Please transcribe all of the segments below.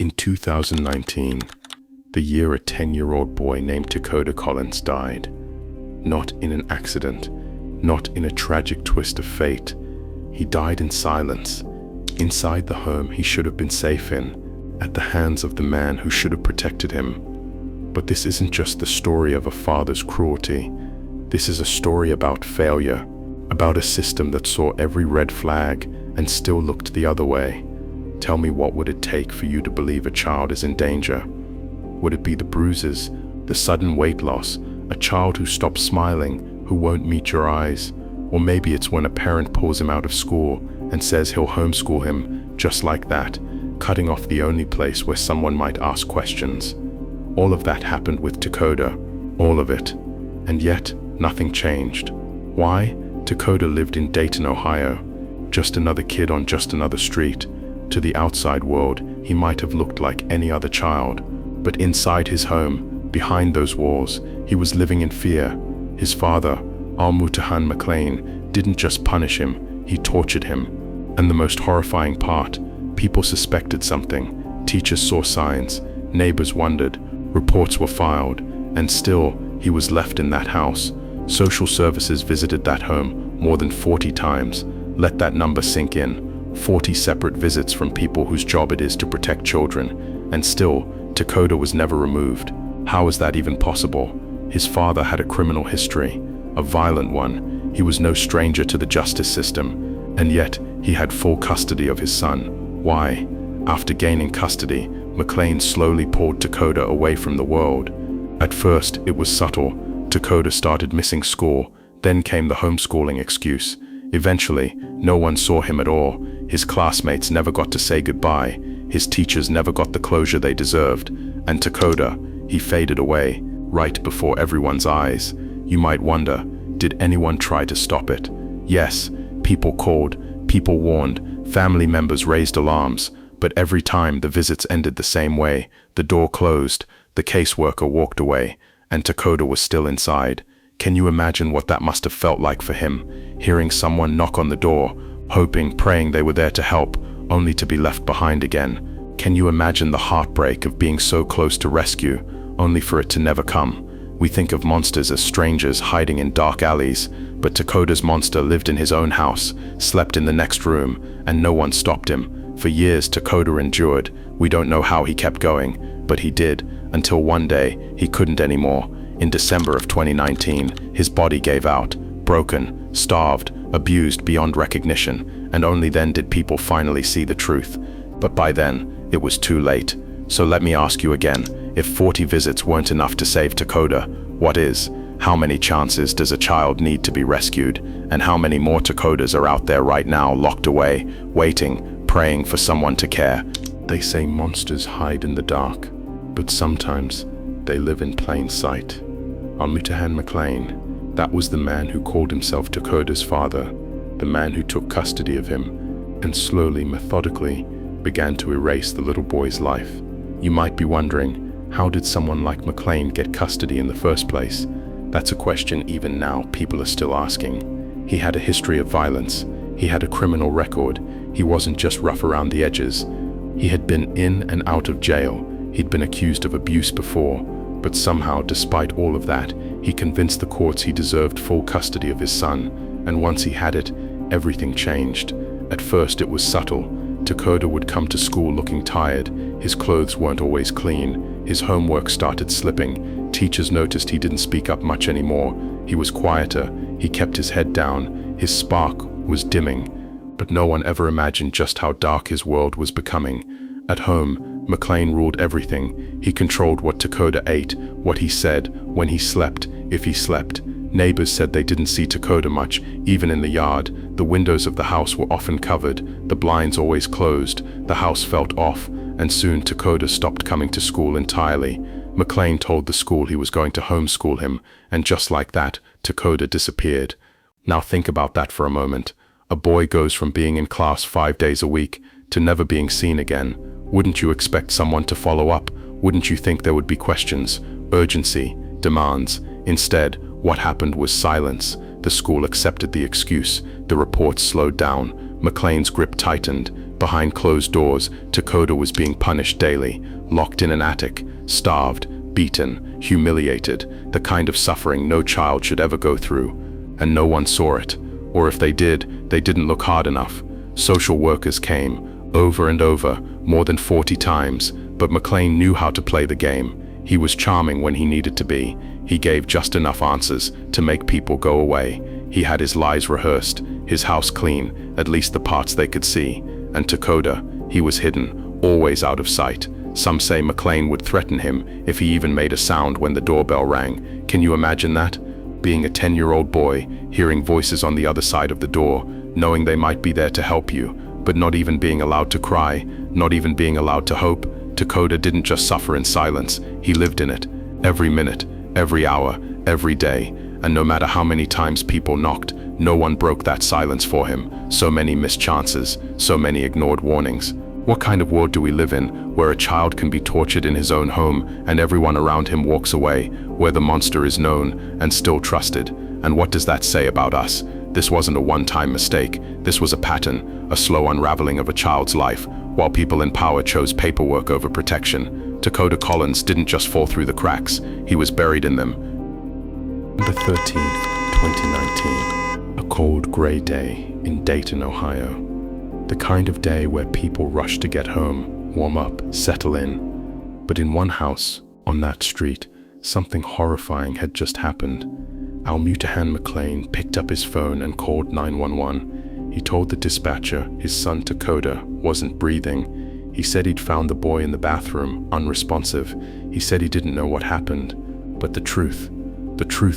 In 2019, the year a 10-year-old boy named Takoda Collins died. Not in an accident, not in a tragic twist of fate. He died in silence, inside the home he should have been safe in, at the hands of the man who should have protected him. But this isn't just the story of a father's cruelty. This is a story about failure, about a system that saw every red flag and still looked the other way. Tell me, what would it take for you to believe a child is in danger? Would it be the bruises, the sudden weight loss, a child who stops smiling, who won't meet your eyes? Or maybe it's when a parent pulls him out of school and says he'll homeschool him just like that, cutting off the only place where someone might ask questions. All of that happened with Takoda, all of it. And yet, nothing changed. Why? Takoda lived in Dayton, Ohio, just another kid on just another street. To the outside world, he might have looked like any other child, but inside his home, behind those walls, he was living in fear. His father, Al-Mutahan McLean, didn't just punish him, he tortured him. And the most horrifying part, people suspected something. Teachers saw signs, neighbors wondered, reports were filed, and still, he was left in that house. Social services visited that home more than 40 times. Let that number sink in. 40 separate visits from people whose job it is to protect children. And still, Takoda was never removed. How is that even possible? His father had a criminal history, a violent one. He was no stranger to the justice system, and yet he had full custody of his son. Why? After gaining custody, McLean slowly pulled Takoda away from the world. At first, it was subtle. Takoda started missing school, then came the homeschooling excuse. Eventually, no one saw him at all. His classmates never got to say goodbye. His teachers never got the closure they deserved. And Takoda, he faded away, right before everyone's eyes. You might wonder, did anyone try to stop it? Yes, people called, people warned, family members raised alarms, but every time the visits ended the same way. The door closed, the caseworker walked away, and Takoda was still inside. Can you imagine what that must have felt like for him, hearing someone knock on the door, hoping, praying they were there to help, only to be left behind again? Can you imagine the heartbreak of being so close to rescue, only for it to never come? We think of monsters as strangers hiding in dark alleys, but Takoda's monster lived in his own house, slept in the next room, and no one stopped him. For years, Takoda endured. We don't know how he kept going, but he did, until one day, he couldn't anymore. In December of 2019, his body gave out, broken, starved, abused beyond recognition, and only then did people finally see the truth. But by then, it was too late. So let me ask you again, if 40 visits weren't enough to save Takoda, what is? How many chances does a child need to be rescued? And how many more Takodas are out there right now, locked away, waiting, praying for someone to care? They say monsters hide in the dark, but sometimes they live in plain sight. Al-Mutahan McLean, that was the man who called himself Takoda's father, the man who took custody of him, and slowly, methodically, began to erase the little boy's life. You might be wondering, how did someone like McLean get custody in the first place? That's a question even now people are still asking. He had a history of violence. He had a criminal record. He wasn't just rough around the edges. He had been in and out of jail. He'd been accused of abuse before, but somehow, despite all of that, he convinced the courts he deserved full custody of his son, and once he had it, everything changed. At first it was subtle. Takoda would come to school looking tired, his clothes weren't always clean, his homework started slipping, teachers noticed he didn't speak up much anymore, he was quieter, he kept his head down, his spark was dimming. But no one ever imagined just how dark his world was becoming. At home, McLean ruled everything. He controlled what Takoda ate, what he said, when he slept, if he slept. Neighbors said they didn't see Takoda much, even in the yard. The windows of the house were often covered, the blinds always closed, the house felt off, and soon Takoda stopped coming to school entirely. McLean told the school he was going to homeschool him, and just like that, Takoda disappeared. Now think about that for a moment. A boy goes from being in class 5 days a week to never being seen again. Wouldn't you expect someone to follow up? Wouldn't you think there would be questions, urgency, demands? Instead, what happened was silence. The school accepted the excuse. The reports slowed down. McLean's grip tightened. Behind closed doors, Takoda was being punished daily, locked in an attic, starved, beaten, humiliated, the kind of suffering no child should ever go through. And no one saw it. Or if they did, they didn't look hard enough. Social workers came, over and over, more than 40 times, but McLean knew how to play the game. He was charming when he needed to be. He gave just enough answers to make people go away. He had his lies rehearsed, his house clean, at least the parts they could see. And Takoda, he was hidden, always out of sight. Some say McLean would threaten him if he even made a sound when the doorbell rang. Can you imagine that? Being a 10-year-old boy, hearing voices on the other side of the door, knowing they might be there to help you, but not even being allowed to cry, not even being allowed to hope. Takoda didn't just suffer in silence, he lived in it. Every minute, every hour, every day. And no matter how many times people knocked, no one broke that silence for him. So many missed chances, so many ignored warnings. What kind of world do we live in, where a child can be tortured in his own home and everyone around him walks away, where the monster is known and still trusted? And what does that say about us? This wasn't a one-time mistake. This was a pattern, a slow unraveling of a child's life, while people in power chose paperwork over protection. Takoda Collins didn't just fall through the cracks, he was buried in them. The 13th, 2019, a cold gray day in Dayton, Ohio. The kind of day where people rush to get home, warm up, settle in. But in one house, on that street, something horrifying had just happened. Almutahan McLean picked up his phone and called 911. He told the dispatcher his son Takoda wasn't breathing. He said he'd found the boy in the bathroom, unresponsive. He said he didn't know what happened. But the truth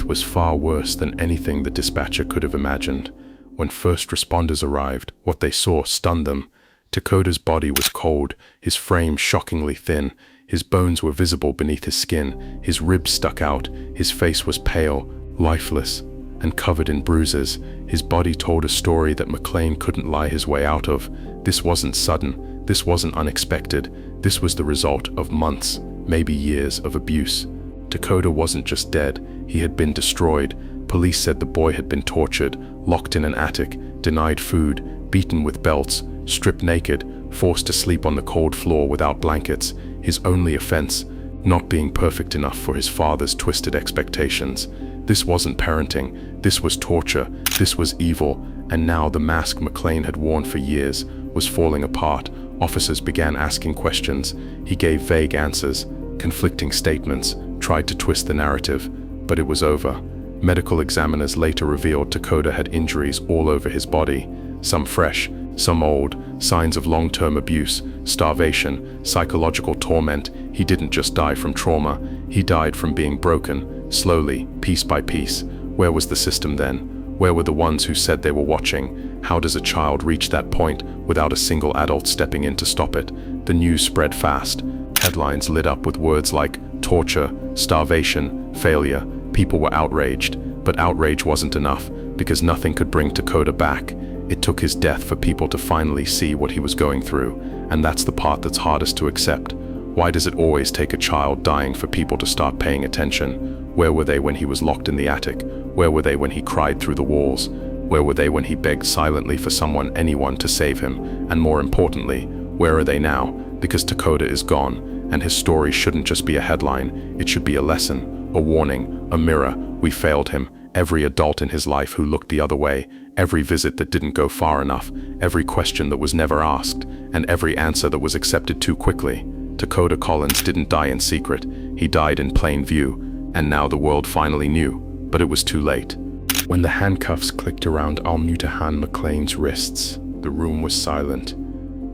was far worse than anything the dispatcher could have imagined. When first responders arrived, what they saw stunned them. Takoda's body was cold, his frame shockingly thin. His bones were visible beneath his skin, his ribs stuck out, his face was pale, lifeless, and covered in bruises. His body told a story that McLean couldn't lie his way out of. This wasn't sudden, this wasn't unexpected, this was the result of months, maybe years of abuse. Takoda wasn't just dead, he had been destroyed. Police said the boy had been tortured, locked in an attic, denied food, beaten with belts, stripped naked, forced to sleep on the cold floor without blankets. His only offense, not being perfect enough for his father's twisted expectations. This wasn't parenting, this was torture, this was evil, and now the mask McLean had worn for years was falling apart. Officers began asking questions. He gave vague answers, conflicting statements, tried to twist the narrative, but it was over. Medical examiners later revealed Takoda had injuries all over his body, some fresh, some old, signs of long-term abuse, starvation, psychological torment. He didn't just die from trauma, he died from being broken, slowly, piece by piece. Where was the system then? Where were the ones who said they were watching? How does a child reach that point without a single adult stepping in to stop it? The news spread fast. Headlines lit up with words like torture, starvation, failure. People were outraged, but outrage wasn't enough, because nothing could bring Takoda back. It took his death for people to finally see what he was going through, and that's the part that's hardest to accept. Why does it always take a child dying for people to start paying attention? Where were they when he was locked in the attic? Where were they when he cried through the walls? Where were they when he begged silently for someone, anyone, to save him? And more importantly, where are they now? Because Takoda is gone, and his story shouldn't just be a headline, it should be a lesson, a warning, a mirror. We failed him. Every adult in his life who looked the other way, every visit that didn't go far enough, every question that was never asked, and every answer that was accepted too quickly. Takoda Collins didn't die in secret, he died in plain view, and now the world finally knew, but it was too late. When the handcuffs clicked around Almutahan McLean's wrists, the room was silent.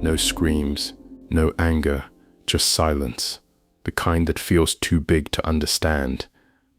No screams, no anger, just silence, the kind that feels too big to understand.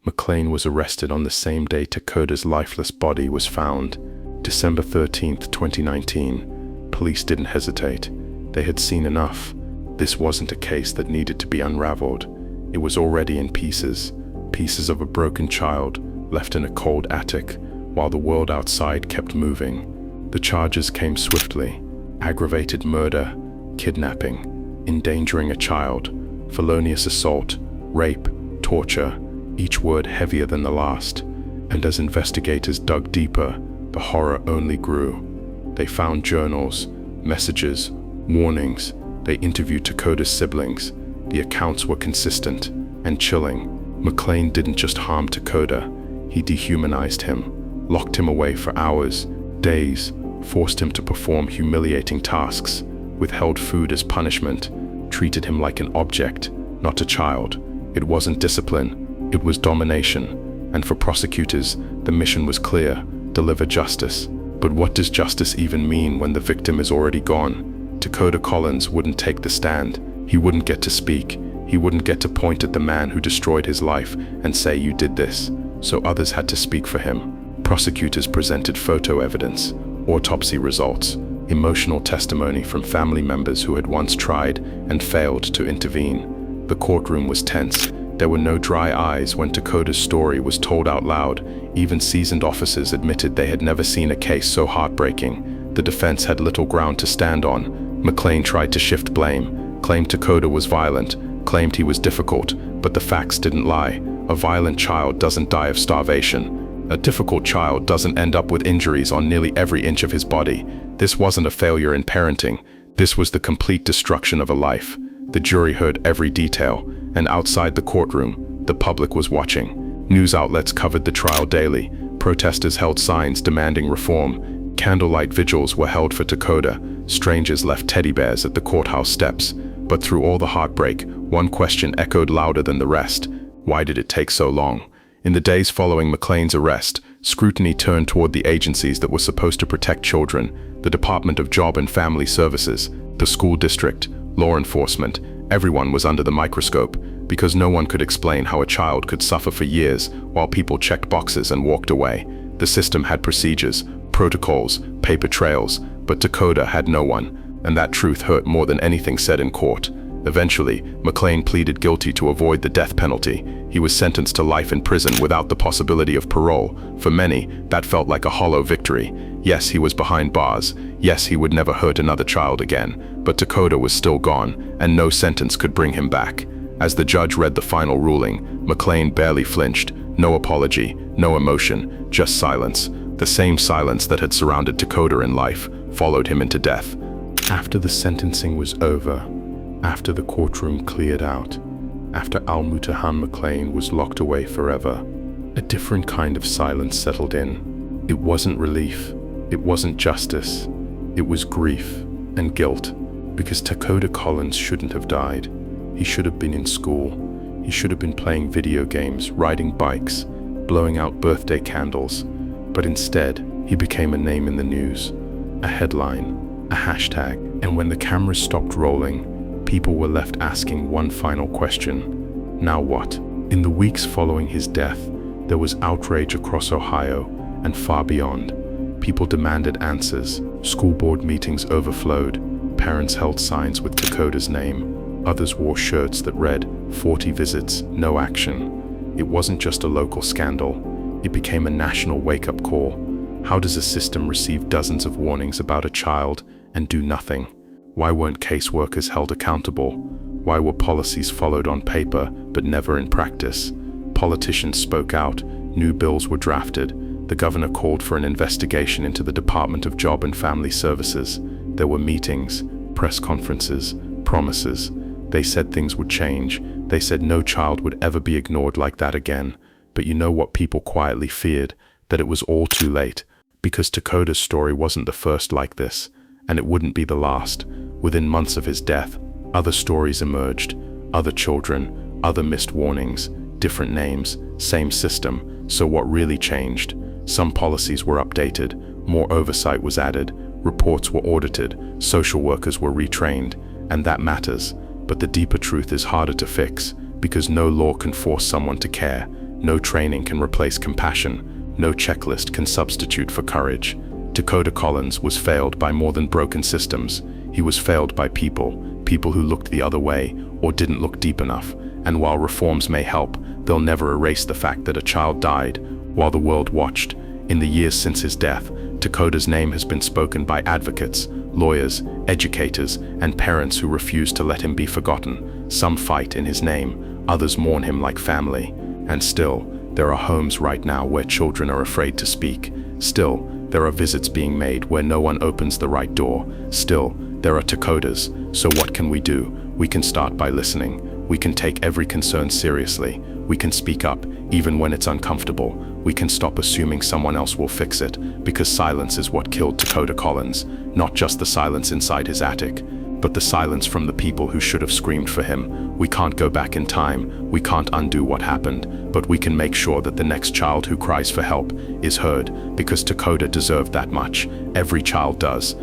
McLean was arrested on the same day Takoda's lifeless body was found, December 13th, 2019. Police didn't hesitate. They had seen enough. This wasn't a case that needed to be unraveled. It was already in pieces, pieces of a broken child left in a cold attic, while the world outside kept moving. The charges came swiftly: aggravated murder, kidnapping, endangering a child, felonious assault, rape, torture, each word heavier than the last. And as investigators dug deeper, the horror only grew. They found journals, messages, Warnings. They interviewed Takoda's siblings. The accounts were consistent and chilling. McLean didn't just harm Takoda, he dehumanized him, locked him away for hours, days, forced him to perform humiliating tasks, withheld food as punishment, treated him like an object, not a child. It wasn't discipline, it was domination. And for prosecutors, the mission was clear: deliver justice. But what does justice even mean when the victim is already gone? Takoda Collins wouldn't take the stand. He wouldn't get to speak. He wouldn't get to point at the man who destroyed his life and say, "You did this." So others had to speak for him. Prosecutors presented photo evidence, autopsy results, emotional testimony from family members who had once tried and failed to intervene. The courtroom was tense. There were no dry eyes when Takoda's story was told out loud. Even seasoned officers admitted they had never seen a case so heartbreaking. The defense had little ground to stand on. McLean tried to shift blame, claimed Takoda was violent, claimed he was difficult, but the facts didn't lie. A violent child doesn't die of starvation. A difficult child doesn't end up with injuries on nearly every inch of his body. This wasn't a failure in parenting. This was the complete destruction of a life. The jury heard every detail, and outside the courtroom, the public was watching. News outlets covered the trial daily. Protesters held signs demanding reform. Candlelight vigils were held for Takoda. Strangers left teddy bears at the courthouse steps. But through all the heartbreak, one question echoed louder than the rest: why did it take so long? In the days following McLean's arrest, scrutiny turned toward the agencies that were supposed to protect children: the Department of Job and Family Services, the school district, law enforcement. Everyone was under the microscope, because no one could explain how a child could suffer for years while people checked boxes and walked away. The system had procedures, protocols, paper trails, but Takoda had no one, and that truth hurt more than anything said in court. Eventually, McLean pleaded guilty to avoid the death penalty. He was sentenced to life in prison without the possibility of parole. For many, that felt like a hollow victory. Yes, he was behind bars. Yes, he would never hurt another child again. But Takoda was still gone, and no sentence could bring him back. As the judge read the final ruling, McLean barely flinched. No apology, no emotion, just silence. The same silence that had surrounded Takoda in life followed him into death. After the sentencing was over, after the courtroom cleared out, after Al-Mutahan McLean was locked away forever, a different kind of silence settled in. It wasn't relief, it wasn't justice, it was grief and guilt, because Takoda Collins shouldn't have died. He should have been in school. He should have been playing video games, riding bikes, blowing out birthday candles. But instead, he became a name in the news, a headline, a hashtag. And when the cameras stopped rolling, people were left asking one final question: now what? In the weeks following his death, there was outrage across Ohio and far beyond. People demanded answers. School board meetings overflowed. Parents held signs with Takoda's name. Others wore shirts that read, 40 visits, no action. It wasn't just a local scandal. It became a national wake-up call. How does a system receive dozens of warnings about a child and do nothing? Why weren't caseworkers held accountable? Why were policies followed on paper but never in practice? Politicians spoke out. New bills were drafted. The governor called for an investigation into the Department of Job and Family Services. There were meetings, press conferences, promises. They said things would change. They said no child would ever be ignored like that again. But you know what people quietly feared? That it was all too late. Because Takoda's story wasn't the first like this, and it wouldn't be the last. Within months of his death, other stories emerged. Other children, other missed warnings, different names, same system. So what really changed? Some policies were updated, more oversight was added, reports were audited, social workers were retrained, and that matters. But the deeper truth is harder to fix, because no law can force someone to care, no training can replace compassion, no checklist can substitute for courage. Takoda Collins was failed by more than broken systems. He was failed by people who looked the other way or didn't look deep enough. And while reforms may help, they'll never erase the fact that a child died while the world watched. In the years since his death, Takoda's name has been spoken by advocates, lawyers, educators, and parents who refuse to let him be forgotten. Some fight in his name, others mourn him like family. And still, there are homes right now where children are afraid to speak. Still, there are visits being made where no one opens the right door. Still, There are Takodas, so what can we do? We can start by listening. We can take every concern seriously. We can speak up, even when it's uncomfortable. We can stop assuming someone else will fix it, because silence is what killed Takoda Collins. Not just the silence inside his attic, but the silence from the people who should have screamed for him. We can't go back in time. We can't undo what happened, but we can make sure that the next child who cries for help is heard, because Takoda deserved that much. Every child does.